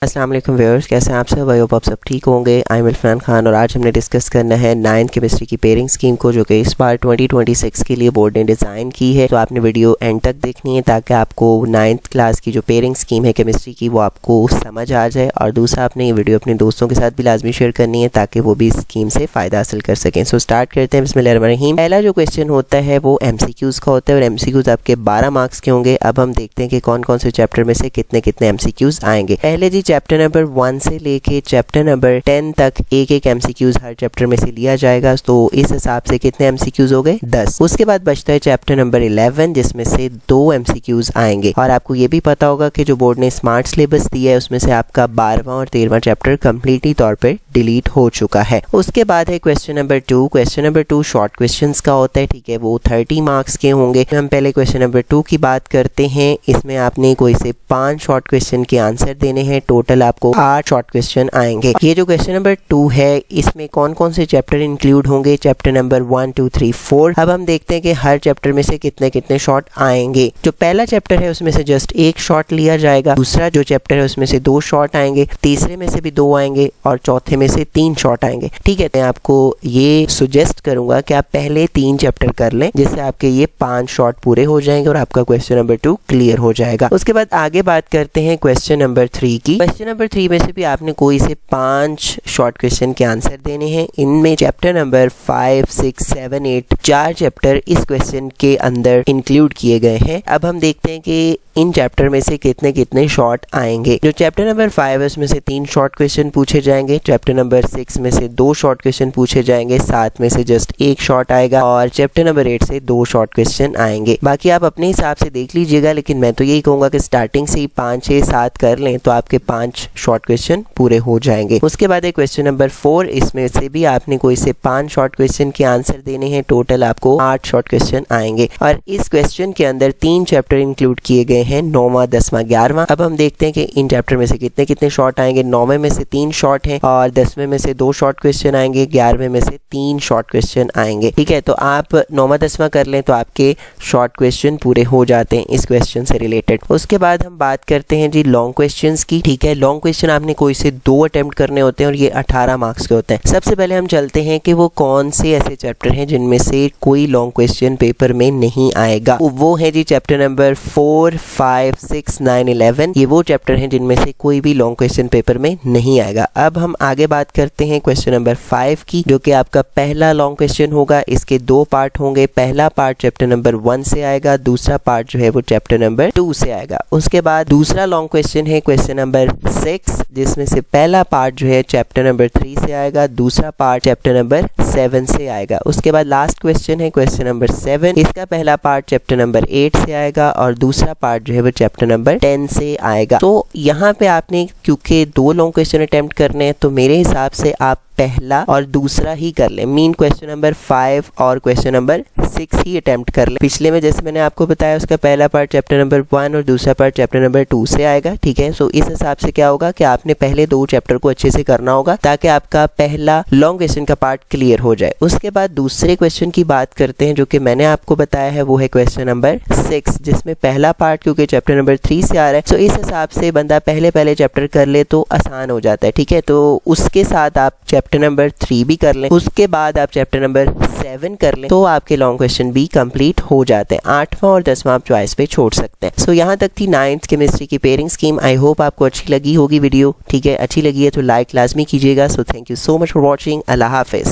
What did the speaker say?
अस्सलाम वालेकुम व्यूअर्स, कैसे हैं आप सब। आई होप आप सब ठीक होंगे। आई एम इरफान खान और आज हमने डिस्कस करना है 9th केमिस्ट्री की पेयरिंग स्कीम को, जो कि इस बार 2026 के लिए बोर्ड ने डिज़ाइन की है। तो आपने वीडियो एंड तक देखनी है ताकि आपको 9th क्लास की जो पेयरिंग स्कीम है केमिस्ट्री की वो आपको समझ आ जाए। और दूसरा, आपने ये वीडियो अपने दोस्तों के साथ भी लाजमी शेयर करनी है ताकि वो भी इस स्कीम से फ़ायदा हासिल कर सकें। सो स्टार्ट करते हैं। बिस्मिल्लाहिर्रहमानिर्रहीम। पहला जो क्वेश्चन होता है वो MCQs का होता है और MCQs आपके 12 मार्क्स के होंगे। अब हम देखते हैं कि कौन कौन से चैप्टर में से कितने कितने MCQs आएंगे। पहले जी चैप्टर नंबर 1 से लेके चैप्टर नंबर 10 तक एक एक MCQs हर चैप्टर में से लिया जाएगा। तो इस हिसाब से कितने MCQs हो गए, 10। उसके बाद बचता है चैप्टर नंबर 11 जिसमें से 2 MCQs आएंगे। और आपको ये भी पता होगा कि जो बोर्ड ने स्मार्ट सिलेबस दिया है उसमें से आपका 12वां और 13वां चैप्टर कंप्लीटली तौर पर डिलीट हो चुका है। उसके बाद है question number 2। Question number 2 short questions का होता है, ठीक है, वो 30 मार्क्स के होंगे। हम पहले क्वेश्चन नंबर 2 की बात करते हैं। इसमें आपने कोई से 5 शॉर्ट क्वेश्चन के आंसर देने हैं। टोटल आपको 8 शॉर्ट क्वेश्चन आएंगे। ये जो क्वेश्चन नंबर 2 है इसमें कौन कौन से चैप्टर इंक्लूड होंगे, चैप्टर नंबर 1 2 3 4। अब हम देखते हैं कि हर चैप्टर में से कितने कितने शॉर्ट आएंगे। जो पहला चैप्टर है उसमें से जस्ट एक शॉर्ट लिया जाएगा। दूसरा जो चैप्टर है उसमें से 2 शॉर्ट आएंगे। तीसरे में से भी 2 आएंगे और चौथे में से 3 शॉर्ट आएंगे। ठीक है, मैं आपको ये सुजेस्ट करूंगा कि आप पहले 3 चैप्टर कर लें जिससे आपके ये 5 शॉर्ट पूरे हो जाएंगे और आपका क्वेश्चन नंबर 2 क्लियर हो जाएगा। उसके बाद आगे बात करते हैं क्वेश्चन नंबर 3 की। क्वेश्चन नंबर 3 में से भी आपने कोई से 5 शॉर्ट क्वेश्चन के आंसर देने हैं। इनमें चैप्टर नंबर 5 6 7 8 4 चैप्टर इस क्वेश्चन के अंदर इंक्लूड किए गए हैं। अब हम देखते हैं कि इन चैप्टर में से कितने कितने शॉर्ट आएंगे। जो चैप्टर नंबर 5 है उसमें से 3 शॉर्ट क्वेश्चन पूछे जाएंगे। चैप्टर नंबर 6 में से 2 शॉर्ट क्वेश्चन पूछे जाएंगे। 7 में से जस्ट 1 शॉर्ट आएगा और चैप्टर नंबर 8 से 2 शॉर्ट क्वेश्चन आएंगे। बाकी आप अपने हिसाब से देख लीजिएगा, लेकिन मैं तो यही कहूंगा कि स्टार्टिंग से ही 5 6 7 कर लें तो आपके 5 शॉर्ट क्वेश्चन पूरे हो जाएंगे। उसके बाद है क्वेश्चन नंबर 4। इसमें से भी आपने कोई से 5 शॉर्ट क्वेश्चन के आंसर देने हैं। टोटल आपको 8 शॉर्ट क्वेश्चन आएंगे और इस क्वेश्चन के अंदर 3 चैप्टर इंक्लूड किए गए हैं, 9वां 10वां 11वां। अब हम देखते हैं कि इन चैप्टर में से कितने कितने शॉर्ट आएंगे। 9वें में से 3 शॉर्ट हैं और 10वें में से 2 शॉर्ट क्वेश्चन आएंगे। 11वें में से 3 शॉर्ट क्वेश्चन आएंगे। ठीक है, तो आप 9वां 10वां कर लें तो आपके शॉर्ट क्वेश्चन पूरे हो जाते हैं इस क्वेश्चन से रिलेटेड। उसके बाद हम बात करते हैं जी लॉन्ग क्वेश्चन की। ठीक है, लॉन्ग क्वेश्चन आपने कोई से 2 अटेम्प्ट करने होते हैं और ये 18 मार्क्स के होते हैं। सबसे पहले हम चलते हैं कि वो कौन से ऐसे चैप्टर हैं जिनमें से कोई लॉन्ग क्वेश्चन पेपर में नहीं आएगा। वो है जी चैप्टर नंबर 4 5 6 9 11। ये वो चैप्टर हैं जिनमें से कोई भी लॉन्ग क्वेश्चन पेपर में नहीं आएगा। अब हम आगे बात करते हैं क्वेश्चन नंबर 5 की, जो कि आपका पहला लॉन्ग क्वेश्चन होगा। इसके 2 पार्ट होंगे। पहला पार्ट चैप्टर नंबर 1 से आएगा, दूसरा पार्ट जो है वो चैप्टर नंबर 2 से आएगा। उसके बाद दूसरा लॉन्ग क्वेश्चन है क्वेश्चन नंबर 6, जिसमें से पहला पार्ट जो है चैप्टर नंबर 3 से आएगा, दूसरा पार्ट चैप्टर नंबर 7 से आएगा। उसके बाद लास्ट क्वेश्चन है क्वेश्चन नंबर 7। इसका पहला पार्ट चैप्टर नंबर 8 से आएगा और दूसरा पार्ट जो है वो चैप्टर नंबर 10 से आएगा। तो यहाँ पे आपने क्योंकि 2 लॉन्ग क्वेश्चन अटेम्प्ट करने हैं तो मेरे हिसाब से आप पहला और दूसरा ही कर लें। मीन क्वेश्चन नंबर 5 और क्वेश्चन नंबर 6 ही अटेम्प्ट कर लें। पिछले में जैसे मैंने आपको बताया उसका पहला पार्ट चैप्टर नंबर 1 और दूसरा पार्ट चैप्टर नंबर 2 से आएगा। ठीक है, सो इस हिसाब से क्या होगा कि आपने पहले 2 चैप्टर को अच्छे से करना होगा ताकि आपका पहला लॉन्ग क्वेश्चन का पार्ट क्लियर हो जाए। उसके बाद दूसरे क्वेश्चन की बात करते हैं जो कि मैंने आपको बताया है, वो है क्वेश्चन नंबर 6, जिसमें पहला पार्ट क्योंकि चैप्टर नंबर 3 से आ रहा है, सो इस हिसाब से बंदा पहले चैप्टर कर ले तो आसान हो जाता है। ठीक है, तो उसके साथ आप चैप्टर नंबर 3 भी कर लें। उसके बाद आप चैप्टर नंबर 7 कर लें तो आपके लॉन्ग क्वेश्चन भी कंप्लीट हो जाते हैं। 8वां और 10वां आप चॉइस पे छोड़ सकते हैं। सो यहाँ तक थी 9th केमिस्ट्री की पेयरिंग स्कीम। आई होप आपको अच्छी लगी होगी वीडियो। ठीक है, अच्छी लगी है तो लाइक लाजमी कीजिएगा। So thank you so much for watching. Allah Hafiz.